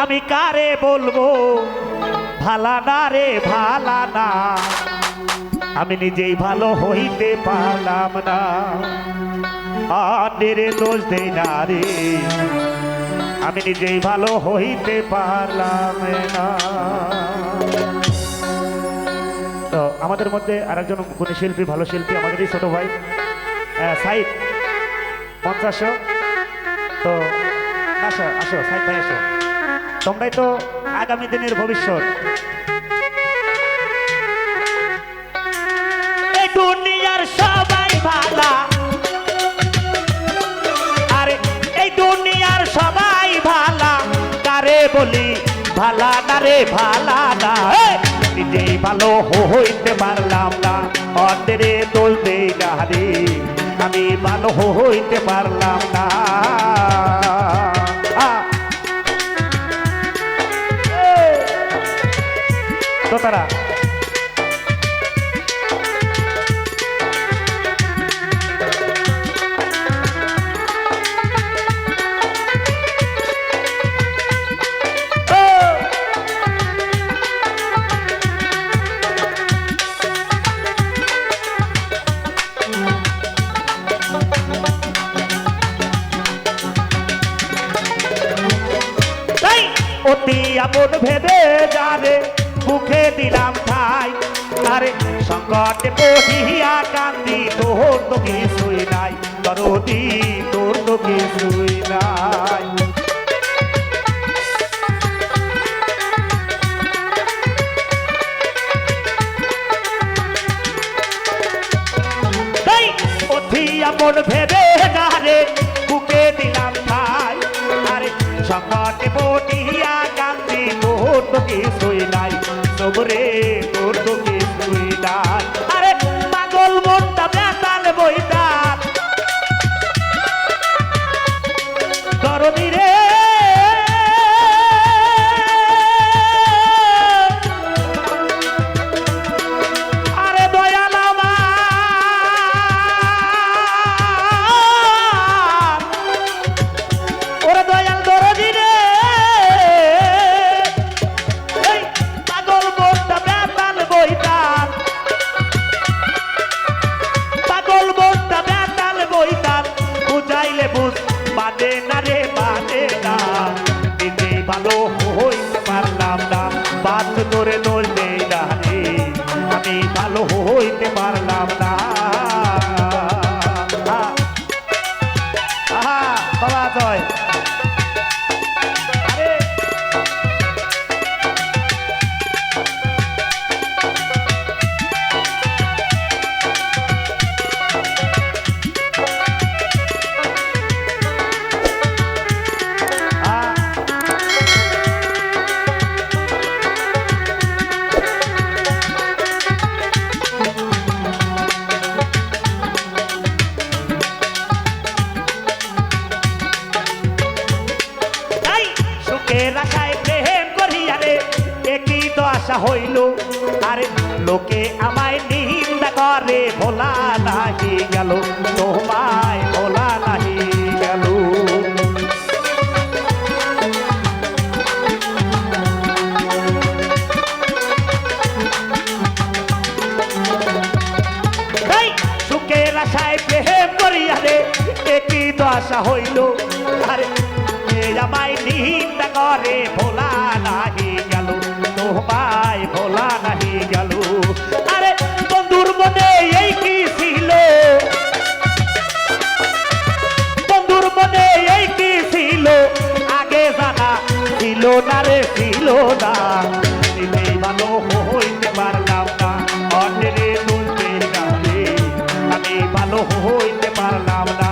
আমি কারে বলবো ভালা না রে ভালা না, আমি নিজেই ভালো হইতে পারলাম না। অন্যের দোষ দেই না রে, আমি নিজেই ভালো হইতে পারলাম না। তো আমাদের মধ্যে আরেকজন গুণী শিল্পী, ভালো শিল্পী, আমাদেরই ছোট ভাই সাইদ 50। তো আসো আসো সাইদ ভাই আসো, তোমরাই তো আগামী দিনের ভবিষ্যৎ। এই দুনিয়ার সবাই ভালা, আরে এই দুনিয়ার সবাই ভালা, কারে বলি ভালা না রে ভালা না, নিজেই ভালো হইতে পারলাম না। অন্যের দোষ দেই না রে, আমি ভালো হইতে পারলাম না। তো তারা অতি আপন ভেবে যারে মুখে দিলাম ঠাই, আরে সংকটে পড়িয়া কান্দি, তোর তো কিছুই নাই দরদি, তোর তো কিছুই নাই। অতি আপন ভেবে যারে মুখে দিলাম ঠাই, আরে সংকটে পড়িয়া কান্দি, তোর তো কিছুই নাই সবরে, তোর তো কিছুই নাই। আরে পাগল মনটা বেতাল বইতাল দরদি রে, আরে দয়াল আমার, ওরে দয়াল দরদি রে, পাগল মনটা বেতাল বইতাল, পাগল মনটা বেতাল বইতাল, বুঝাইলে বুঝ বাদে না রে বাদে না, নিজেই ভালো হইতে পারলাম না। বাদ করে দোষ দেই না রে, আমি ভালো হইতে পারলাম না। আহা বাবা জয়, আরে রাখায় প্রেম করিয়া রে একই দশা হইল, আরে লোকে আমায় নিন্দা করে, ভোলা নাহি গেল তোমায়, ভোলা নাহি গেল। সুখের আশায় প্রেম করিয়া রে একই দশা হইল, আরে আমায় নিন্দা করে, ভোলা নাহি গেল তোমায়, ভোলা নাহি গেল। আরে বন্ধুর মনে এই কি ছিল, বন্ধুর মনে এই কি ছিল, আগে জানা ছিল না রে, ছিল না। নিজেই ভালো হইতে পারলাম না, অন্যের দোষ দেই না রে, আমি ভালো হইতে পারলাম না।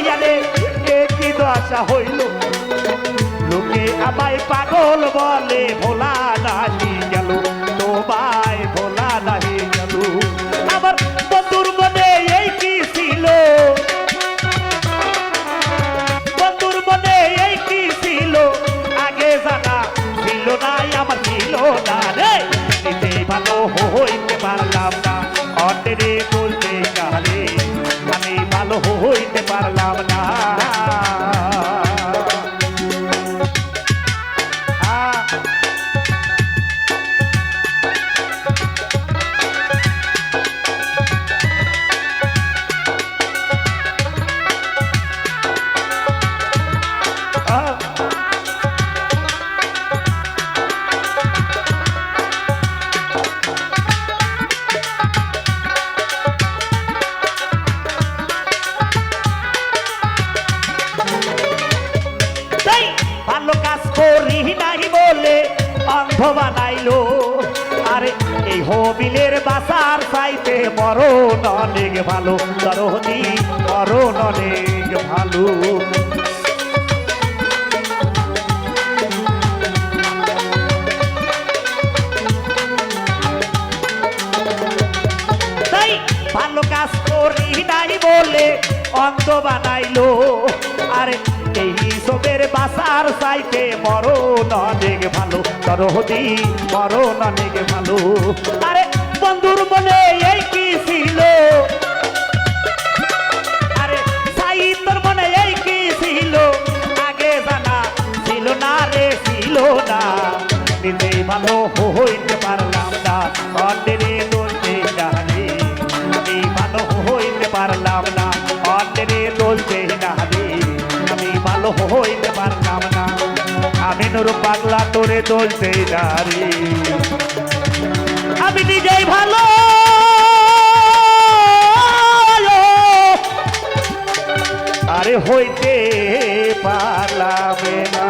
করিয়া রে কি দশা হইল লোকে আমায় পাগল বলে ভোলা নাহি গেল তোমায় ভোলা নাহি গেল আমার বন্ধুর মনে এই কি ছিল বন্ধুর মনে এই কি ছিল আগে জানা ছিল না আমার ছিল না রে নিতে ভালো হইতে পারলাম না অন্যরে বলতে গেলে আমি ভালো হইতে পারলাম না ভালো কাজ করি নাই বলে অন্ধ বানাইলো আরে এই হবিলের বাসার চাইতে মরণ অনেক ভালো দরদি মরণ অনেক ভালো তাই ভালো কাজ করি নাই বলে অন্ধ বানাইলো আরে এই সবের বাসার চাইতে মরণ অনেক ভালো দরদি মরণ অনেক ভালো আরে বন্ধুর মনে এই কি ছিল আরে সাইতর মনে এই কি ছিল আগে জানা ছিল না রে ছিল না নিজে ভালো হইতে পারলাম না অন্যরে বলতে জানি আমি ভালো হইতে পারলাম না অন্যরে বলতে জানি আমি ভালো হইতে পারলাম না আমি নুর পাগলা তোরে চলতে নারী আমি নিজেই ভালো আরে হইতে পারলাম না